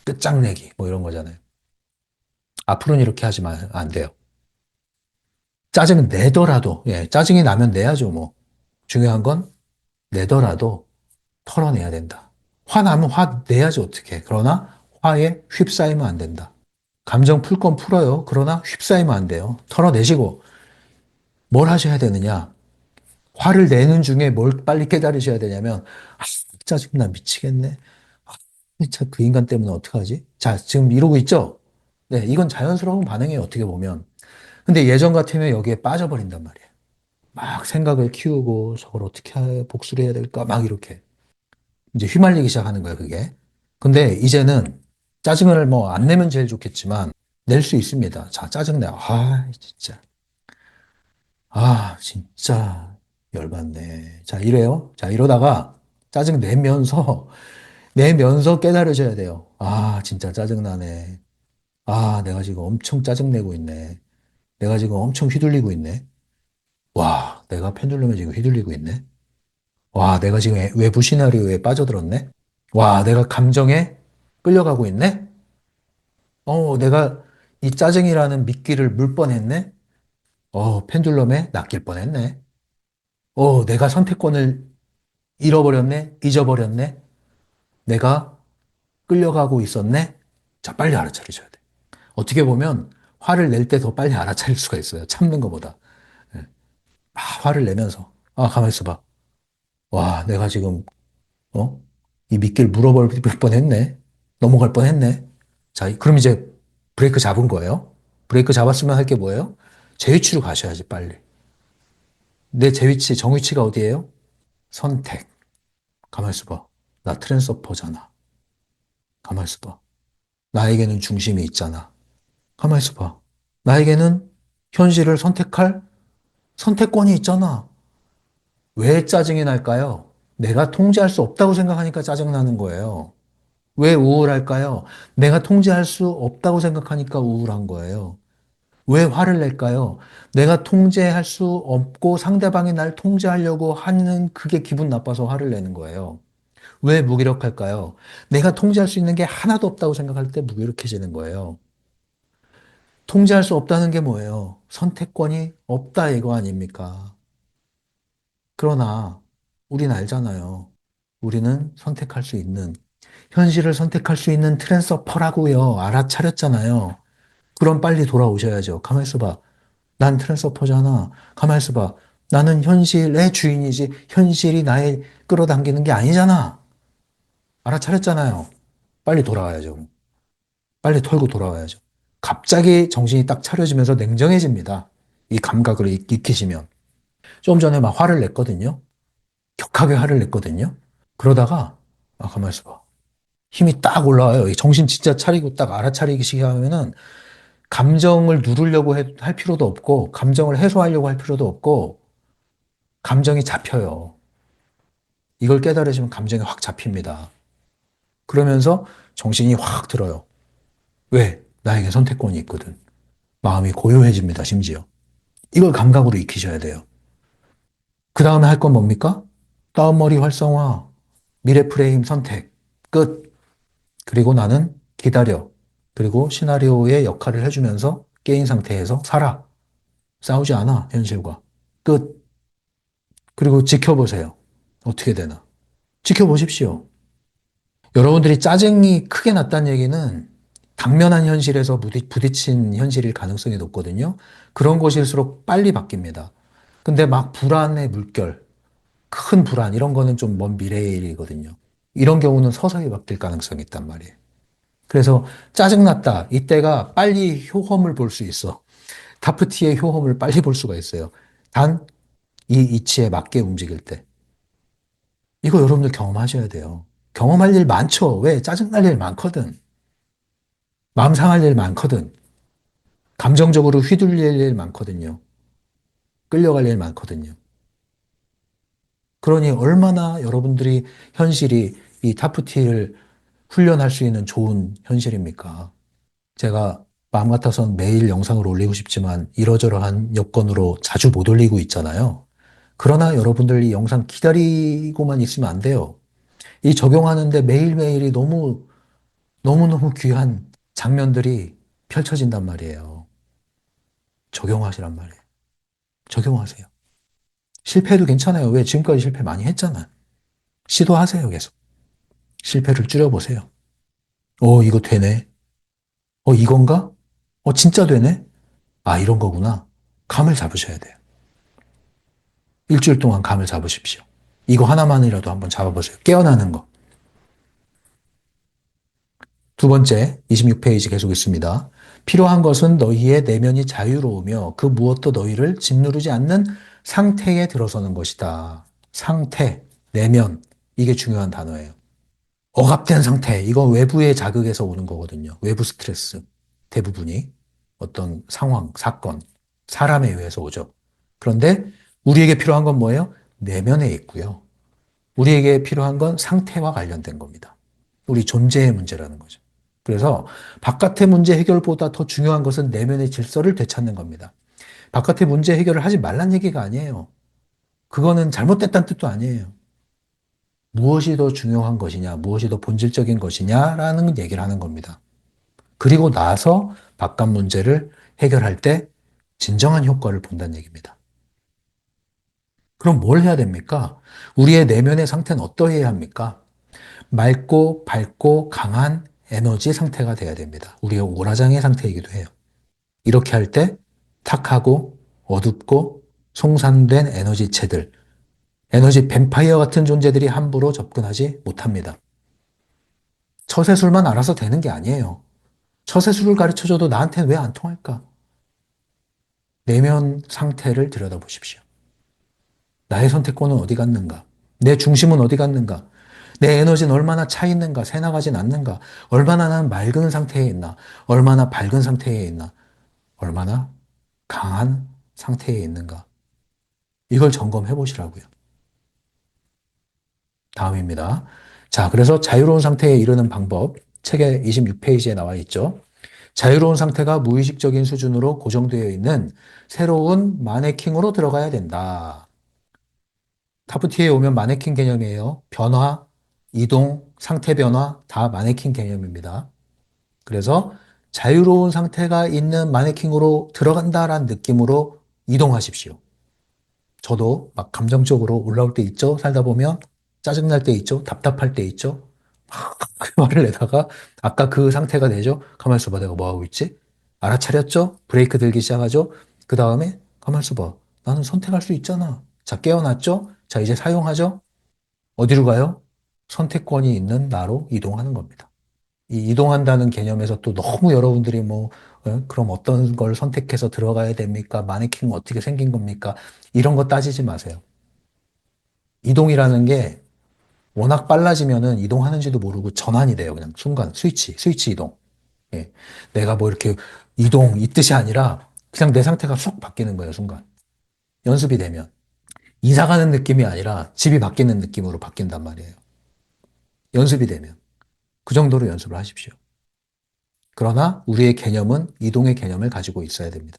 끝장내기, 뭐 이런 거잖아요. 앞으로는 이렇게 하지만 안 돼요. 짜증 내더라도, 예, 짜증이 나면 내야죠, 뭐. 중요한 건 내더라도 털어내야 된다. 화나면 화 내야지 어떻게. 그러나 화에 휩싸이면 안 된다. 감정 풀 건 풀어요. 그러나 휩싸이면 안 돼요. 털어내시고 뭘 하셔야 되느냐. 화를 내는 중에 뭘 빨리 깨달으셔야 되냐면 아, 짜증나 미치겠네. 아, 진짜 그 인간 때문에 어떡하지? 자, 지금 이러고 있죠? 네, 이건 자연스러운 반응이에요. 어떻게 보면. 근데 예전 같으면 여기에 빠져버린단 말이에요. 막 생각을 키우고 저걸 어떻게 복수를 해야 될까? 막 이렇게. 이제 휘말리기 시작하는 거예요, 그게. 근데 이제는 짜증을 뭐 안 내면 제일 좋겠지만 낼 수 있습니다. 자, 짜증내. 아, 진짜. 아, 진짜 열받네. 자, 이래요. 자, 이러다가 짜증 내면서 깨달으셔야 돼요. 아, 진짜 짜증나네. 아, 내가 지금 엄청 짜증내고 있네. 내가 지금 엄청 휘둘리고 있네. 와, 내가 펜듈럼에 지금 휘둘리고 있네. 와, 내가 지금 외부 시나리오에 빠져들었네. 와, 내가 감정에 끌려가고 있네? 내가 이 짜증이라는 미끼를 물 뻔했네? 펜듈럼에 낚일 뻔했네. 내가 선택권을 잃어버렸네? 잊어버렸네? 내가 끌려가고 있었네? 자, 빨리 알아차리셔야 돼. 어떻게 보면 화를 낼 때 더 빨리 알아차릴 수가 있어요. 참는 것보다. 예. 화를 내면서. 가만히 있어봐. 와, 내가 지금, 어? 이 미끼를 물어버릴 뻔했네. 넘어갈 뻔했네. 자, 그럼 이제 브레이크 잡은 거예요. 브레이크 잡았으면 할 게 뭐예요? 제 위치로 가셔야지, 빨리. 내 제 위치, 정위치가 어디예요? 선택. 가만 있어봐. 나 트랜스퍼잖아. 가만 있어봐. 나에게는 중심이 있잖아. 가만 있어봐. 나에게는 현실을 선택할 선택권이 있잖아. 왜 짜증이 날까요? 내가 통제할 수 없다고 생각하니까 짜증나는 거예요. 왜 우울할까요? 내가 통제할 수 없다고 생각하니까 우울한 거예요. 왜 화를 낼까요? 내가 통제할 수 없고 상대방이 날 통제하려고 하는 그게 기분 나빠서 화를 내는 거예요. 왜 무기력할까요? 내가 통제할 수 있는 게 하나도 없다고 생각할 때 무기력해지는 거예요. 통제할 수 없다는 게 뭐예요? 선택권이 없다 이거 아닙니까? 그러나 우린 알잖아요. 우리는 선택할 수 있는, 현실을 선택할 수 있는 트랜스퍼라고요. 알아차렸잖아요. 그럼 빨리 돌아오셔야죠. 가만히 있어봐. 난 트랜스퍼잖아. 가만히 있어봐. 나는 현실의 주인이지 현실이 나의 끌어당기는 게 아니잖아. 알아차렸잖아요. 빨리 돌아와야죠. 빨리 털고 돌아와야죠. 갑자기 정신이 딱 차려지면서 냉정해집니다. 이 감각을 익히시면. 좀 전에 막 화를 냈거든요. 격하게 화를 냈거든요. 그러다가, 가만히 있어봐. 힘이 딱 올라와요. 이 정신 진짜 차리고 딱 알아차리기 시작하면은 감정을 누르려고 할 필요도 없고, 감정을 해소하려고 할 필요도 없고, 감정이 잡혀요. 이걸 깨달으시면 감정이 확 잡힙니다. 그러면서 정신이 확 들어요. 왜? 나에게 선택권이 있거든. 마음이 고요해집니다, 심지어. 이걸 감각으로 익히셔야 돼요. 그 다음에 할 건 뭡니까? 다운머리 활성화, 미래 프레임 선택, 끝. 그리고 나는 기다려. 그리고 시나리오의 역할을 해주면서 게임 상태에서 살아. 싸우지 않아, 현실과. 끝. 그리고 지켜보세요. 어떻게 되나. 지켜보십시오. 여러분들이 짜증이 크게 났다는 얘기는 당면한 현실에서 부딪힌 현실일 가능성이 높거든요. 그런 것일수록 빨리 바뀝니다. 근데 막 불안의 물결, 큰 불안, 이런 거는 좀 먼 미래의 일이거든요. 이런 경우는 서서히 바뀔 가능성이 있단 말이에요. 그래서 짜증났다. 이때가 빨리 효험을 볼 수 있어. 타프티의 효험을 빨리 볼 수가 있어요. 단, 이 이치에 맞게 움직일 때. 이거 여러분들 경험하셔야 돼요. 경험할 일 많죠? 왜? 짜증날 일 많거든. 마음 상할 일 많거든. 감정적으로 휘둘릴 일 많거든요. 끌려갈 일 많거든요. 그러니 얼마나 여러분들이 현실이 이 타프티를 훈련할 수 있는 좋은 현실입니까? 제가 마음 같아서는 매일 영상을 올리고 싶지만 이러저러한 여건으로 자주 못 올리고 있잖아요. 그러나 여러분들 이 영상 기다리고만 있으면 안 돼요. 이 적용하는데 매일매일이 너무너무 귀한 장면들이 펼쳐진단 말이에요. 적용하시란 말이에요. 적용하세요. 실패해도 괜찮아요. 왜? 지금까지 실패 많이 했잖아. 시도하세요, 계속. 실패를 줄여보세요. 이거 되네. 이건가? 진짜 되네? 이런 거구나. 감을 잡으셔야 돼요. 일주일 동안 감을 잡으십시오. 이거 하나만이라도 한번 잡아보세요. 깨어나는 거. 두 번째, 26페이지 계속 있습니다. 필요한 것은 너희의 내면이 자유로우며 그 무엇도 너희를 짓누르지 않는 상태에 들어서는 것이다. 상태, 내면, 이게 중요한 단어예요. 억압된 상태, 이건 외부의 자극에서 오는 거거든요. 외부 스트레스, 대부분이 어떤 상황, 사건, 사람에 의해서 오죠. 그런데 우리에게 필요한 건 뭐예요? 내면에 있고요. 우리에게 필요한 건 상태와 관련된 겁니다. 우리 존재의 문제라는 거죠. 그래서 바깥의 문제 해결보다 더 중요한 것은 내면의 질서를 되찾는 겁니다. 바깥의 문제 해결을 하지 말란 얘기가 아니에요. 그거는 잘못됐다는 뜻도 아니에요. 무엇이 더 중요한 것이냐, 무엇이 더 본질적인 것이냐라는 얘기를 하는 겁니다. 그리고 나서 바깥 문제를 해결할 때 진정한 효과를 본다는 얘기입니다. 그럼 뭘 해야 됩니까? 우리의 내면의 상태는 어떠해야 합니까? 맑고 밝고 강한 에너지 상태가 돼야 됩니다. 우리의 오라장의 상태이기도 해요. 이렇게 할 때 탁하고 어둡고 송산된 에너지체들, 에너지 뱀파이어 같은 존재들이 함부로 접근하지 못합니다. 처세술만 알아서 되는 게 아니에요. 처세술을 가르쳐줘도 나한테는 왜 안 통할까? 내면 상태를 들여다보십시오. 나의 선택권은 어디 갔는가? 내 중심은 어디 갔는가? 내 에너지는 얼마나 차 있는가? 새나가진 않는가? 얼마나 난 맑은 상태에 있나? 얼마나 밝은 상태에 있나? 얼마나 강한 상태에 있는가? 이걸 점검해 보시라고요. 다음입니다. 자, 그래서 자유로운 상태에 이르는 방법, 책의 26페이지에 나와 있죠. 자유로운 상태가 무의식적인 수준으로 고정되어 있는 새로운 마네킹으로 들어가야 된다. 타프티에 오면 마네킹 개념이에요. 변화, 이동, 상태 변화 다 마네킹 개념입니다. 그래서 자유로운 상태가 있는 마네킹으로 들어간다라는 느낌으로 이동하십시오. 저도 막 감정적으로 올라올 때 있죠. 살다 보면 짜증날 때 있죠. 답답할 때 있죠. 그 말을 내다가 아까 그 상태가 되죠. 가만 있어봐. 내가 뭐 하고 있지? 알아차렸죠? 브레이크 들기 시작하죠. 그 다음에 가만 있어봐. 나는 선택할 수 있잖아. 자, 깨어났죠? 자, 이제 사용하죠? 어디로 가요? 선택권이 있는 나로 이동하는 겁니다. 이 이동한다는 개념에서 또 너무 여러분들이 뭐, 그럼 어떤 걸 선택해서 들어가야 됩니까? 마네킹은 어떻게 생긴 겁니까? 이런 거 따지지 마세요. 이동이라는 게 워낙 빨라지면은 이동하는지도 모르고 전환이 돼요. 그냥 순간 스위치 이동. 예. 내가 뭐 이렇게 이동 이 뜻이 아니라 그냥 내 상태가 쏙 바뀌는 거예요, 순간. 연습이 되면. 이사 가는 느낌이 아니라 집이 바뀌는 느낌으로 바뀐단 말이에요. 연습이 되면. 그 정도로 연습을 하십시오. 그러나 우리의 개념은 이동의 개념을 가지고 있어야 됩니다.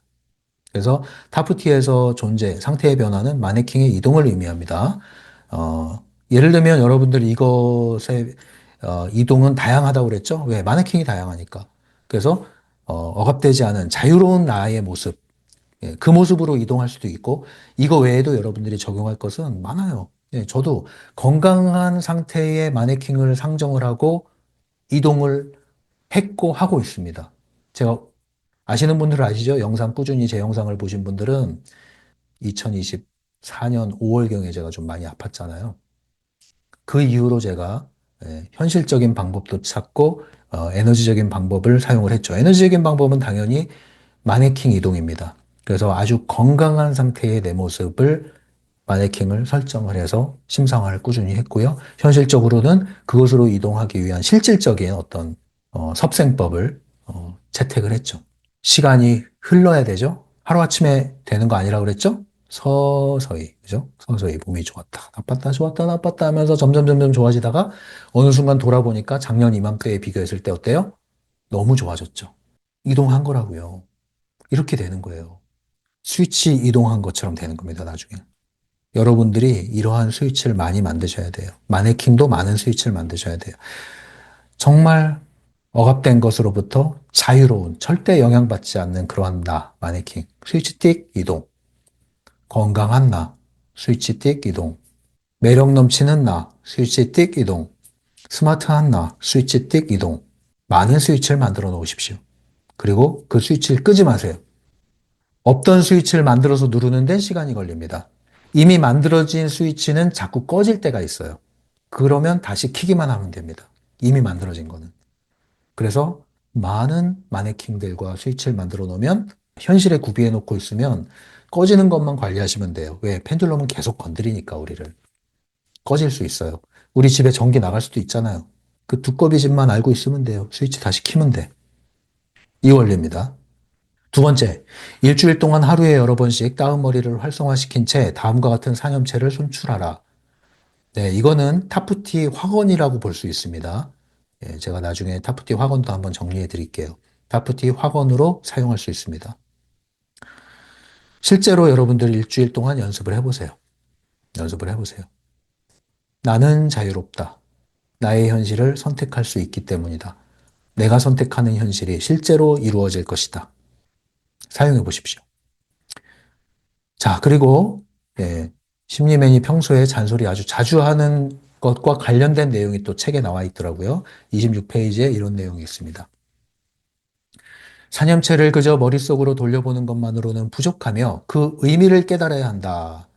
그래서 타프티에서 상태의 변화는 마네킹의 이동을 의미합니다. 예를 들면 여러분들이 이것의 이동은 다양하다고 그랬죠? 왜? 마네킹이 다양하니까. 그래서 억압되지 않은 자유로운 나의 모습, 예, 그 모습으로 이동할 수도 있고, 이거 외에도 여러분들이 적용할 것은 많아요. 예, 저도 건강한 상태의 마네킹을 상정을 하고 이동을 했고 하고 있습니다. 제가 아시는 분들은 아시죠? 영상 꾸준히 제 영상을 보신 분들은 2024년 5월경에 제가 좀 많이 아팠잖아요. 그 이후로 제가 현실적인 방법도 찾고 에너지적인 방법을 사용을 했죠. 에너지적인 방법은 당연히 마네킹 이동입니다. 그래서 아주 건강한 상태의 내 모습을 마네킹을 설정을 해서 심상화를 꾸준히 했고요. 현실적으로는 그것으로 이동하기 위한 실질적인 어떤 섭생법을 채택을 했죠. 시간이 흘러야 되죠. 하루아침에 되는 거 아니라고 그랬죠? 서서히, 그죠? 서서히 몸이 좋았다, 나빴다, 좋았다, 나빴다 하면서 점점 좋아지다가 어느 순간 돌아보니까 작년 이맘때에 비교했을 때 어때요? 너무 좋아졌죠. 이동한 거라고요. 이렇게 되는 거예요. 스위치 이동한 것처럼 되는 겁니다, 나중에. 여러분들이 이러한 스위치를 많이 만드셔야 돼요. 마네킹도 많은 스위치를 만드셔야 돼요. 정말 억압된 것으로부터 자유로운, 절대 영향받지 않는 그러한 나, 마네킹. 스위치 띡 이동. 건강한 나, 스위치 띡 이동. 매력 넘치는 나, 스위치 띡 이동. 스마트한 나, 스위치 띡 이동. 많은 스위치를 만들어 놓으십시오. 그리고 그 스위치를 끄지 마세요. 없던 스위치를 만들어서 누르는데 시간이 걸립니다. 이미 만들어진 스위치는 자꾸 꺼질 때가 있어요. 그러면 다시 키기만 하면 됩니다. 이미 만들어진 거는. 그래서 많은 마네킹들과 스위치를 만들어 놓으면 현실에 구비해 놓고 있으면 꺼지는 것만 관리하시면 돼요. 왜? 펜듈럼은 계속 건드리니까 우리를. 꺼질 수 있어요. 우리 집에 전기 나갈 수도 있잖아요. 그 두꺼비 집만 알고 있으면 돼요. 스위치 다시 키면 돼. 이 원리입니다. 두 번째, 일주일 동안 하루에 여러 번씩 다운머리를 활성화시킨 채 다음과 같은 사념체를 손출하라. 네, 이거는 타프티 확언이라고 볼 수 있습니다. 예, 제가 나중에 타프티 확언도 한번 정리해 드릴게요. 타프티 확언으로 사용할 수 있습니다. 실제로 여러분들 일주일 동안 연습을 해보세요. 연습을 해보세요. 나는 자유롭다. 나의 현실을 선택할 수 있기 때문이다. 내가 선택하는 현실이 실제로 이루어질 것이다. 사용해 보십시오. 자, 그리고 예, 심리맨이 평소에 잔소리 아주 자주 하는 것과 관련된 내용이 또 책에 나와 있더라고요. 26페이지에 이런 내용이 있습니다. 사념체를 그저 머릿속으로 돌려보는 것만으로는 부족하며 그 의미를 깨달아야 한다.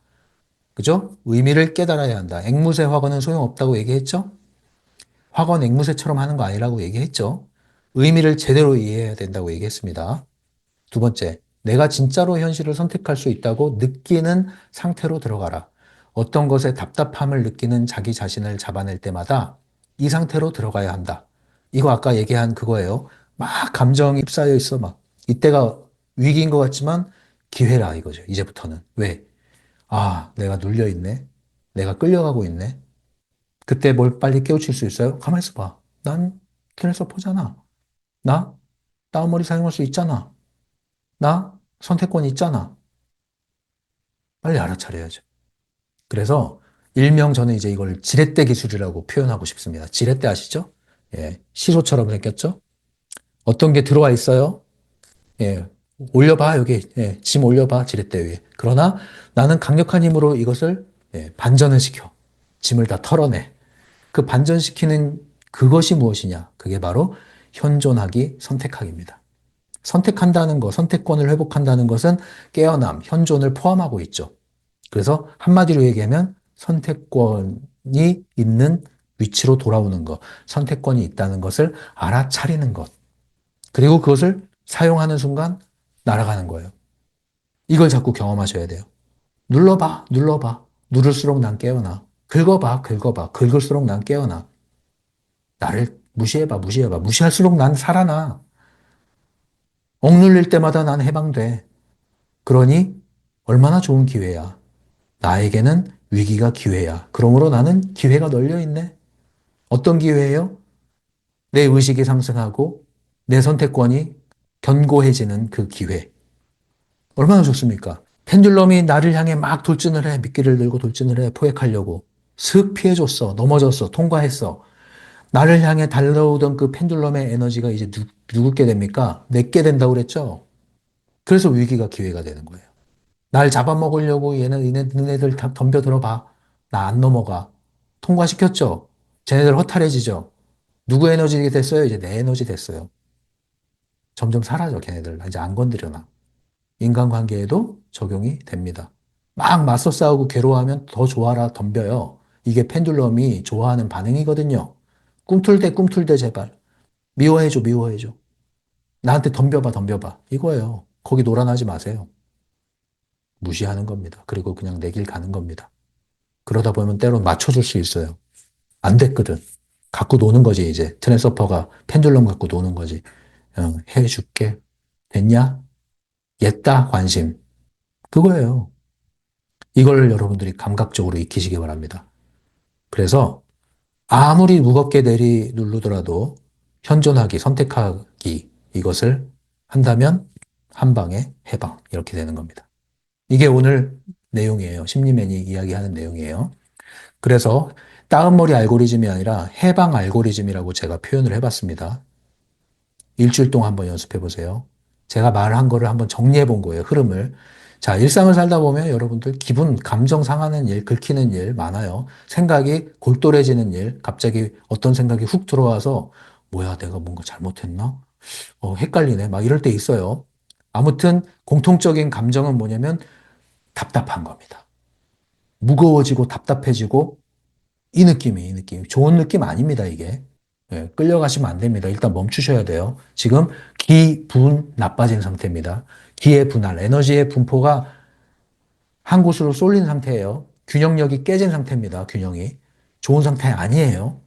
그죠? 의미를 깨달아야 한다. 앵무새 확언은 소용없다고 얘기했죠? 확언 앵무새처럼 하는 거 아니라고 얘기했죠? 의미를 제대로 이해해야 된다고 얘기했습니다. 두 번째, 내가 진짜로 현실을 선택할 수 있다고 느끼는 상태로 들어가라. 어떤 것에 답답함을 느끼는 자기 자신을 잡아낼 때마다 이 상태로 들어가야 한다. 이거 아까 얘기한 그거예요. 막 감정이 휩싸여 있어, 막. 이때가 위기인 것 같지만 기회라 이거죠. 이제부터는. 왜? 아, 내가 눌려 있네. 내가 끌려가고 있네. 그때 뭘 빨리 깨우칠 수 있어요? 가만 있어 봐. 난 인터넷 서퍼잖아. 나 다운머리 사용할 수 있잖아. 나 선택권이 있잖아. 빨리 알아차려야죠. 그래서 일명 저는 이제 이걸 지렛대 기술이라고 표현하고 싶습니다. 지렛대 아시죠? 예, 시소처럼 생겼죠? 어떤 게 들어와 있어요? 예, 올려봐 여기 예, 짐 올려봐 지렛대 위에. 그러나 나는 강력한 힘으로 이것을 반전을 시켜. 짐을 다 털어내. 그 반전시키는 그것이 무엇이냐? 그게 바로 현존하기 선택하기입니다. 선택한다는 것, 선택권을 회복한다는 것은 깨어남, 현존을 포함하고 있죠. 그래서 한마디로 얘기하면 선택권이 있는 위치로 돌아오는 것, 선택권이 있다는 것을 알아차리는 것, 그리고 그것을 사용하는 순간 날아가는 거예요. 이걸 자꾸 경험하셔야 돼요. 눌러봐, 눌러봐. 누를수록 난 깨어나. 긁어봐, 긁어봐. 긁을수록 난 깨어나. 나를 무시해봐, 무시해봐. 무시할수록 난 살아나. 억눌릴 때마다 난 해방돼. 그러니 얼마나 좋은 기회야. 나에게는 위기가 기회야. 그러므로 나는 기회가 널려 있네. 어떤 기회예요? 내 의식이 상승하고 내 선택권이 견고해지는 그 기회. 얼마나 좋습니까? 펜듈럼이 나를 향해 막 돌진을 해. 미끼를 들고 돌진을 해. 포획하려고. 슥 피해줬어. 넘어졌어. 통과했어. 나를 향해 달려오던 그 펜듈럼의 에너지가 이제 누구게 됩니까? 내게 된다고 그랬죠? 그래서 위기가 기회가 되는 거예요. 날 잡아먹으려고 얘네들 다 덤벼들어봐. 나 안 넘어가. 통과시켰죠? 쟤네들 허탈해지죠? 누구 에너지 됐어요? 이제 내 에너지 됐어요. 점점 사라져, 걔네들. 이제 안 건드려놔. 인간관계에도 적용이 됩니다. 막 맞서 싸우고 괴로워하면 더 좋아라 덤벼요. 이게 펜듈럼이 좋아하는 반응이거든요. 꿈틀대 꿈틀대 제발. 미워해줘 미워해줘. 나한테 덤벼봐 덤벼봐. 이거예요. 거기 놀아나지 마세요. 무시하는 겁니다. 그리고 그냥 내 길 가는 겁니다. 그러다 보면 때론 맞춰줄 수 있어요. 안 됐거든. 갖고 노는 거지 이제. 트랜스퍼가 펜듈럼 갖고 노는 거지. 해줄게. 됐냐? 옛다 관심. 그거예요. 이걸 여러분들이 감각적으로 익히시기 바랍니다. 그래서 아무리 무겁게 내리 누르더라도 현존하기, 선택하기 이것을 한다면 한 방에 해방 이렇게 되는 겁니다. 이게 오늘 내용이에요. 심리맨이 이야기하는 내용이에요. 그래서 다운머리 알고리즘이 아니라 해방 알고리즘이라고 제가 표현을 해봤습니다. 일주일 동안 한번 연습해 보세요. 제가 말한 거를 한번 정리해 본 거예요. 흐름을. 자, 일상을 살다 보면 여러분들 기분, 감정 상하는 일, 긁히는 일 많아요. 생각이 골똘해지는 일, 갑자기 어떤 생각이 훅 들어와서 뭐야, 내가 뭔가 잘못했나? 헷갈리네. 막 이럴 때 있어요. 아무튼 공통적인 감정은 뭐냐면 답답한 겁니다. 무거워지고 답답해지고 이 느낌이. 좋은 느낌 아닙니다, 이게. 예, 끌려가시면 안 됩니다. 일단 멈추셔야 돼요. 지금 기분 나빠진 상태입니다. 기의 분할, 에너지의 분포가 한 곳으로 쏠린 상태예요. 균형력이 깨진 상태입니다. 균형이. 좋은 상태 아니에요.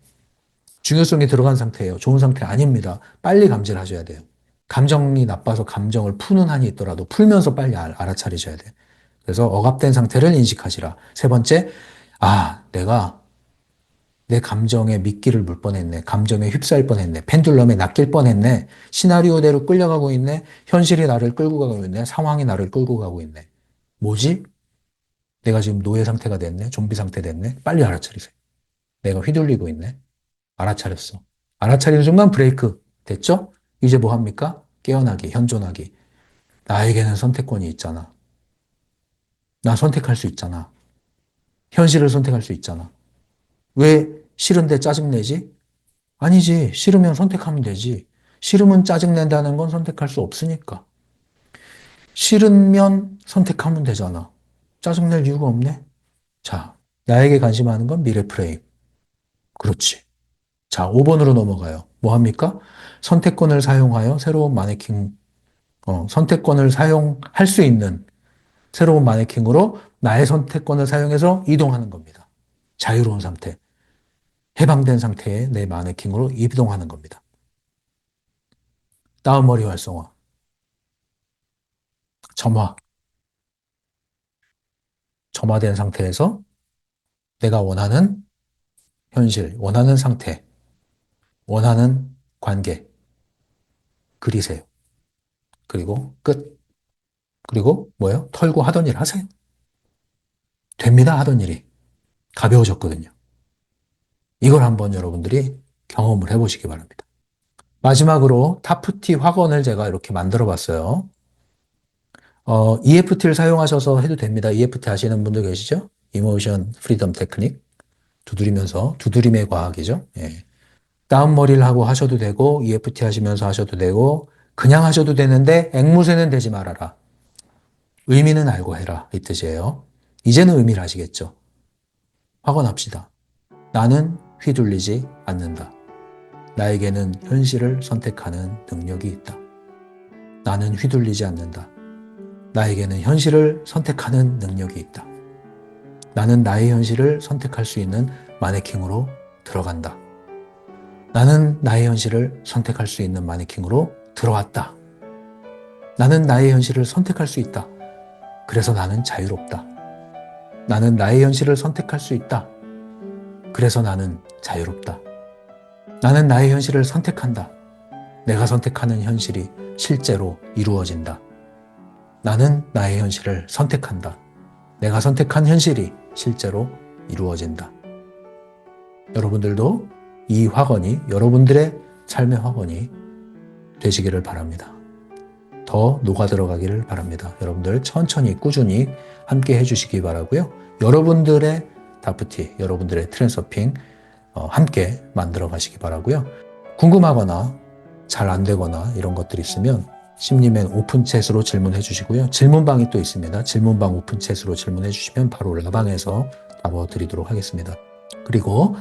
중요성이 들어간 상태예요. 좋은 상태 아닙니다. 빨리 감지를 하셔야 돼요. 감정이 나빠서 감정을 푸는 한이 있더라도 풀면서 빨리 알아차리셔야 돼요. 그래서 억압된 상태를 인식하시라. 세 번째, 내가 내 감정에 미끼를 물 뻔했네. 감정에 휩싸일 뻔했네. 펜듈럼에 낚일 뻔했네. 시나리오대로 끌려가고 있네. 현실이 나를 끌고 가고 있네. 상황이 나를 끌고 가고 있네. 뭐지? 내가 지금 노예 상태가 됐네. 좀비 상태 됐네. 빨리 알아차리세요. 내가 휘둘리고 있네. 알아차렸어. 알아차리는 순간 브레이크. 됐죠? 이제 뭐 합니까? 깨어나기, 현존하기. 나에게는 선택권이 있잖아. 나 선택할 수 있잖아. 현실을 선택할 수 있잖아. 왜 싫은데 짜증내지? 아니지. 싫으면 선택하면 되지. 싫으면 짜증낸다는 건 선택할 수 없으니까. 싫으면 선택하면 되잖아. 짜증낼 이유가 없네? 자, 나에게 관심하는 건 미래 프레임. 그렇지. 자, 5번으로 넘어가요. 뭐 합니까? 선택권을 사용하여 새로운 마네킹, 선택권을 사용할 수 있는 새로운 마네킹으로 나의 선택권을 사용해서 이동하는 겁니다. 자유로운 상태. 해방된 상태의 내 마네킹으로 이동하는 겁니다. 다운머리 활성화. 점화. 점화된 상태에서 내가 원하는 현실, 원하는 상태, 원하는 관계 그리세요. 그리고 끝. 그리고 뭐예요? 털고 하던 일 하세요. 됩니다. 하던 일이. 가벼워졌거든요. 이걸 한번 여러분들이 경험을 해보시기 바랍니다. 마지막으로 타프티 확언을 제가 이렇게 만들어 봤어요. EFT를 사용하셔서 해도 됩니다. EFT 아시는 분들 계시죠? 이모션 프리덤 테크닉. 두드리면서, 두드림의 과학이죠. 예. 다운머리를 하고 하셔도 되고, EFT 하시면서 하셔도 되고, 그냥 하셔도 되는데, 앵무새는 되지 말아라. 의미는 알고 해라. 이 뜻이에요. 이제는 의미를 아시겠죠? 확언합시다. 나는 휘둘리지 않는다. 나에게는 현실을 선택하는 능력이 있다. 나는 휘둘리지 않는다. 나에게는 현실을 선택하는 능력이 있다. 나는 나의 현실을 선택할 수 있는 마네킹으로 들어간다. 나는 나의 현실을 선택할 수 있는 마네킹으로 들어왔다. 나는 나의 현실을 선택할 수 있다. 그래서 나는 자유롭다. 나는 나의 현실을 선택할 수 있다. 그래서 나는 자유롭다. 나는 나의 현실을 선택한다. 내가 선택하는 현실이 실제로 이루어진다. 나는 나의 현실을 선택한다. 내가 선택한 현실이 실제로 이루어진다. 여러분들도 이 확언이 여러분들의 삶의 확언이 되시기를 바랍니다. 더 녹아들어가기를 바랍니다. 여러분들 천천히 꾸준히 함께 해주시기 바라고요. 여러분들의 다프티, 여러분들의 트랜서핑 함께 만들어 가시기 바라고요. 궁금하거나 잘 안 되거나 이런 것들이 있으면 심리맨 오픈챗으로 질문해 주시고요. 질문방이 또 있습니다. 질문방 오픈챗으로 질문해 주시면 바로 라방에서 답어드리도록 하겠습니다. 그리고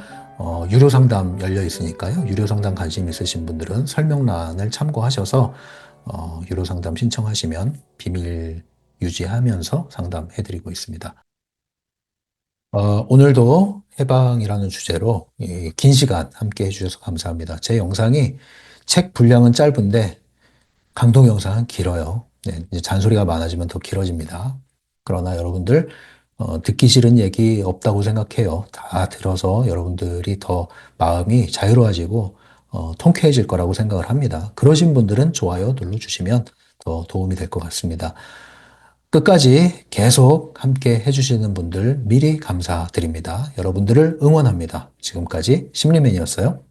유료 상담 열려 있으니까요. 유료 상담 관심 있으신 분들은 설명란을 참고하셔서 유료 상담 신청하시면 비밀 유지하면서 상담해드리고 있습니다. 오늘도 해방이라는 주제로 긴 시간 함께 해주셔서 감사합니다. 제 영상이 책 분량은 짧은데 강동 영상은 길어요. 네, 이제 잔소리가 많아지면 더 길어집니다. 그러나 여러분들 듣기 싫은 얘기 없다고 생각해요. 다 들어서 여러분들이 더 마음이 자유로워지고 통쾌해질 거라고 생각을 합니다. 그러신 분들은 좋아요 눌러주시면 더 도움이 될 것 같습니다. 끝까지 계속 함께 해주시는 분들 미리 감사드립니다. 여러분들을 응원합니다. 지금까지 심리맨이었어요.